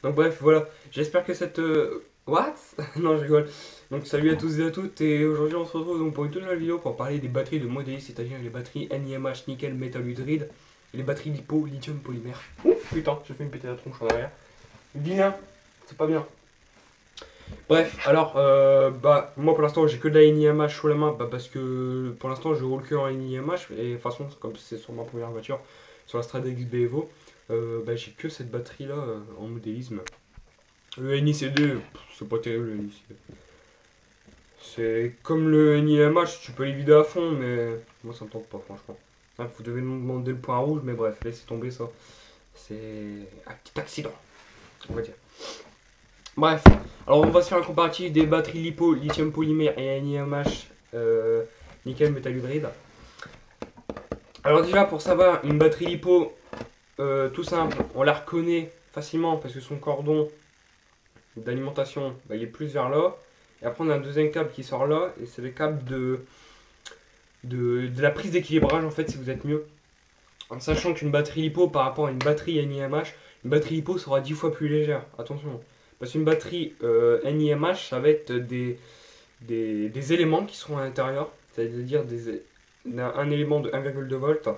Donc bref, voilà. J'espère que cette... What? Non, je rigole. Donc salut à tous et à toutes. Et aujourd'hui, on se retrouve donc pour une toute nouvelle vidéo pour parler des batteries de Modélis, c'est-à-dire les batteries NiMH nickel métal hydride et les batteries lipo lithium polymère. Putain, j'ai fait une péter la tronche en arrière. Vilain, c'est pas bien. Bref, alors, moi pour l'instant j'ai que de la NiMH sous la main, parce que pour l'instant je roule que en NiMH, et de toute façon, comme c'est sur ma première voiture, sur la Strada XB Evo, j'ai que cette batterie là en modélisme. Le NiCD, c'est pas terrible le NiCD. C'est comme le NiMH, tu peux les vider à fond, mais moi ça me tente pas franchement. Hein, vous devez me demander le point rouge, mais bref, laissez tomber ça. C'est un petit accident, on va dire. Bref, alors on va se faire un comparatif des batteries LiPo, lithium polymère et NiMH nickel métal hydride. Alors déjà pour savoir, une batterie LiPo, tout simple, on la reconnaît facilement parce que son cordon d'alimentation il est plus vers là. Et après on a un deuxième câble qui sort là, et c'est le câble de la prise d'équilibrage en fait si vous êtes mieux. En sachant qu'une batterie LiPo par rapport à une batterie NiMH, une batterie LiPo sera 10 fois plus légère, attention. Parce qu'une batterie NiMH, ça va être des éléments qui seront à l'intérieur, c'est-à-dire un élément de 1,2 volts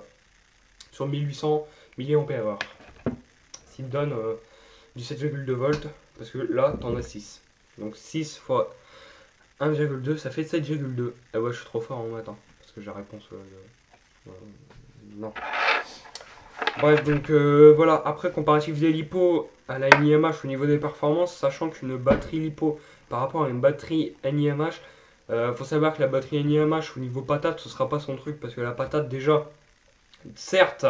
sur 1800 mAh. Ce qui me donne du 7,2 volts, parce que là, t'en as 6. Donc 6 fois 1,2, ça fait 7,2. Ah ouais, je suis trop fort en maths, hein, parce que j'ai la réponse... non. Bref, donc voilà, après comparatif des LiPo à la NiMH au niveau des performances, sachant qu'une batterie LiPo par rapport à une batterie NiMH, faut savoir que la batterie NiMH au niveau patate, ce sera pas son truc, parce que la patate déjà, certes,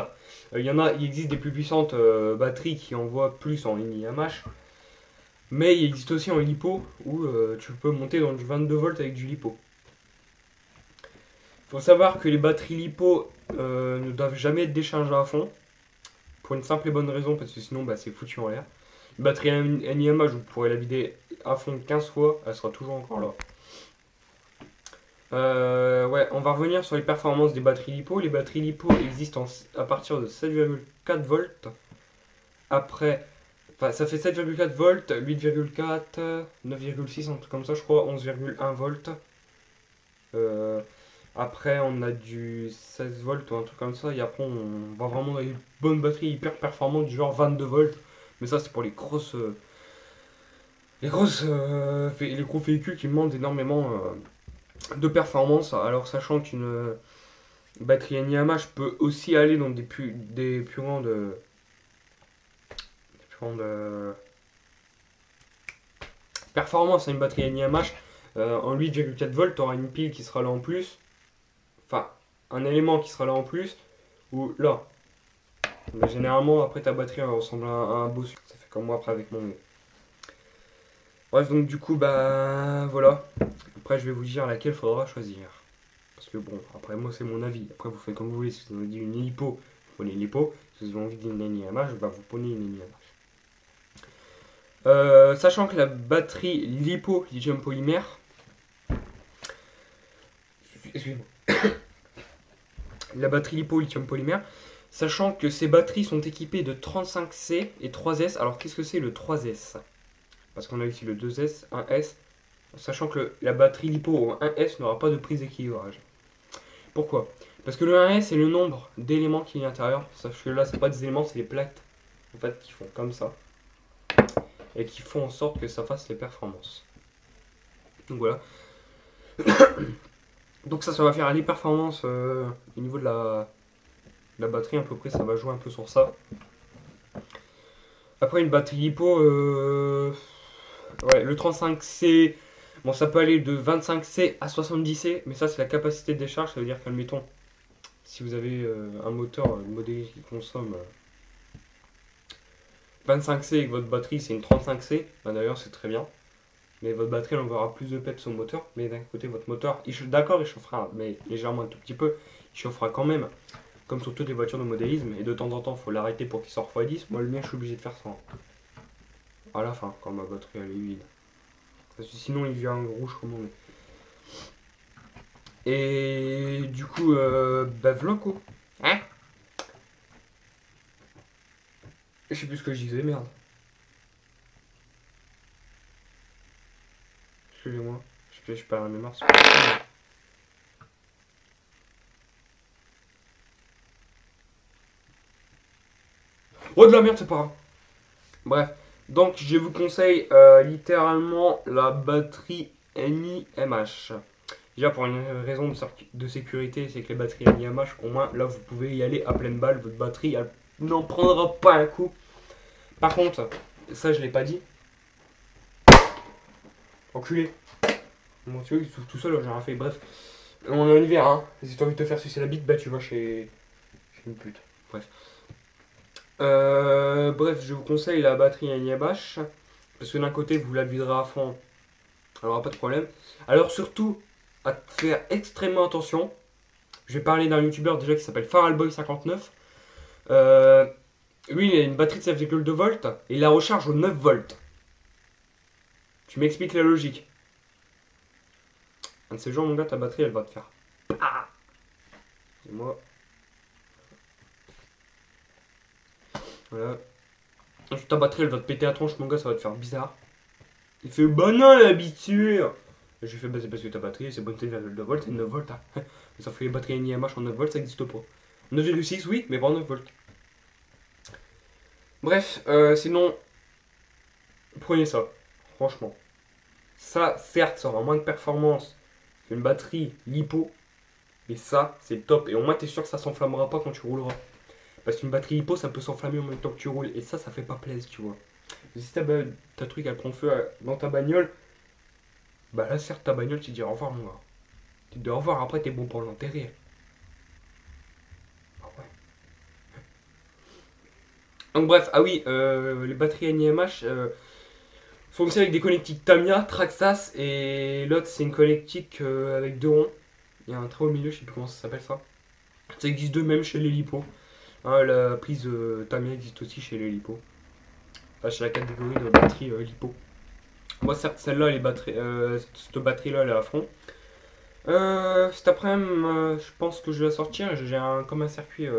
il existe des plus puissantes batteries qui envoient plus en NiMH, mais il existe aussi en LiPo où tu peux monter dans du 22 volts avec du LiPo. Faut savoir que les batteries LiPo ne doivent jamais être déchargées à fond. Pour une simple et bonne raison, parce que sinon c'est foutu en l'air. Une batterie NiMH, vous pourrez la vider à fond 15 fois, elle sera toujours encore là. Ouais, on va revenir sur les performances des batteries LiPo. Les batteries LiPo existent à partir de 7,4 volts. Après, ça fait 7,4 volts, 8,4, 9,6, un truc comme ça, je crois, 11,1 volts. Après, on a du 16 volts ou un truc comme ça. Et après, on va vraiment dans une bonne batterie hyper performante du genre 22 volts. Mais ça, c'est pour les grosses. Les gros véhicules qui demandent énormément de performance. Alors, sachant qu'une batterie NiMH peut aussi aller dans des plus grandes. Performances à une batterie NiMH. En 8,4 volts, tu auras une pile qui sera là en plus. Enfin, un élément qui sera là en plus, ou là. Mais généralement, après ta batterie elle ressemble à un beau sucre. Ça fait comme moi après avec mon nez. Bref, donc du coup, voilà. Après, je vais vous dire laquelle faudra choisir. Parce que bon, après moi, c'est mon avis. Après, vous faites comme vous voulez. Si vous avez dit une lipo, vous prenez une lipo. Si vous avez envie d'une NiMH, vous prenez une NiMH. Sachant que la batterie lipo lithium polymère, excusez-moi, la batterie lipo lithium polymère, sachant que ces batteries sont équipées de 35C et 3S. Alors qu'est-ce que c'est le 3S? Parce qu'on a ici le 2S, 1S, sachant que la batterie lipo 1S n'aura pas de prise d'équilibrage. Pourquoi? Parce que le 1S c'est le nombre d'éléments qui est à l'intérieur. Sauf que là c'est pas des éléments, c'est des plaques en fait qui font comme ça. Et qui font en sorte que ça fasse les performances. Donc voilà. Donc ça va faire les performances au niveau de la batterie à peu près, ça va jouer un peu sur ça. Après une batterie lipo, ouais, le 35C, bon ça peut aller de 25C à 70C, mais ça c'est la capacité de décharge, ça veut dire qu'admettons, si vous avez un moteur modèle qui consomme 25C et que votre batterie c'est une 35C, d'ailleurs c'est très bien, mais votre batterie elle enverra plus de peps au moteur, mais d'un côté votre moteur, d'accord il chauffera, mais légèrement un tout petit peu, il chauffera quand même. Comme sur toutes les voitures de modélisme, et de temps en temps, il faut l'arrêter pour qu'il sorte x10. Moi, le mien, je suis obligé de faire ça. À la fin, quand ma batterie elle est vide. Parce que sinon, il vient rouge comme on est. Et du coup, voilà quoi. Hein? Je sais plus ce que je disais, merde. excusez-moi. Je perds la mémoire. C'est pas possible. Oh de la merde, c'est pas grave. Bref, donc je vous conseille littéralement la batterie NiMH. Déjà pour une raison de sécurité, c'est que les batteries NiMH, au moins là vous pouvez y aller à pleine balle, votre batterie elle n'en prendra pas un coup. Par contre, ça je l'ai pas dit. Enculé. Bon, tu vois, tout seul, j'ai rien fait. Bref, on est en hiver, hein. Si t'as envie de te faire sucer la bite, bah tu vas chez une pute. Bref. Bref, je vous conseille la batterie NiMH. Parce que d'un côté, vous la viderez à fond. Alors, pas de problème. Alors, surtout, à faire extrêmement attention. Je vais parler d'un youtubeur déjà qui s'appelle Faralboy59. Lui, il a une batterie de 7,2 volts et il la recharge au 9 volts. Tu m'expliques la logique. Un de ces jours, mon gars, ta batterie, elle va te faire. Ah et moi. Voilà. Ensuite, ta batterie, elle va te péter la tronche, mon gars, ça va te faire bizarre. Il fait, bah non, l'habitude. J'ai fait, bah c'est parce que ta batterie, c'est bonne 7,2 volts, c'est 9 volts. Hein. Ça fait les batteries NiMH en 9 volts, ça n'existe pas. 9,6, oui, mais pas en 9 volts. Bref, sinon, prenez ça, franchement. Ça, certes, ça aura moins de performance qu'une batterie lipo, mais ça, c'est top. Et au moins, t'es sûr que ça s'enflammera pas quand tu rouleras. Parce qu'une batterie lipo, ça peut s'enflammer en même temps que tu roules. Et ça fait pas plaisir, tu vois. Si ta truc, elle prend feu dans ta bagnole, bah là, certes, ta bagnole, tu te dis au revoir, mon gars. Tu te dis au revoir, après, t'es bon pour l'enterrer. Ah ouais. Donc, bref, ah oui, les batteries NiMH fonctionnent avec des connectiques Tamiya, Traxxas, et l'autre, c'est une connectique avec deux ronds. Il y a un trait au milieu, je sais plus comment ça s'appelle ça. Ça existe de même chez les lipos. Hein, la prise Tamiya existe aussi chez les lipos. Enfin, chez la catégorie de batterie lipo. Moi, certes, celle-là, cette batterie-là, elle est à fond. Cet après-midi, je pense que je vais la sortir. J'ai comme un circuit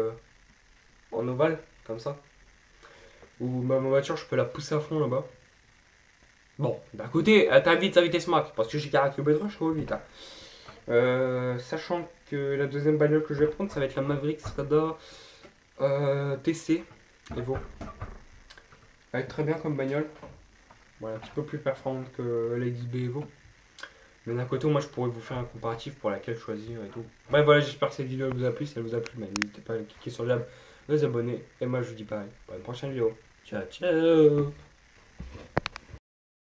en ovale, comme ça. Où ma voiture, je peux la pousser à fond là-bas. Bon, d'un côté, elle t'a vite sa vitesse max. Parce que j'ai 40 km/h, je vais vite. Hein. Sachant que la deuxième bagnole que je vais prendre, ça va être la Maverick Strada TC Evo. Elle est très bien comme bagnole. Voilà, un petit peu plus performante que la XB Evo. Mais d'un côté, moi je pourrais vous faire un comparatif pour laquelle choisir et tout. Bref, voilà, j'espère que cette vidéo vous a plu. Si elle vous a plu, n'hésitez pas à cliquer sur j'aime, vous abonner. Et moi je vous dis pareil. Pour une prochaine vidéo. Ciao, ciao.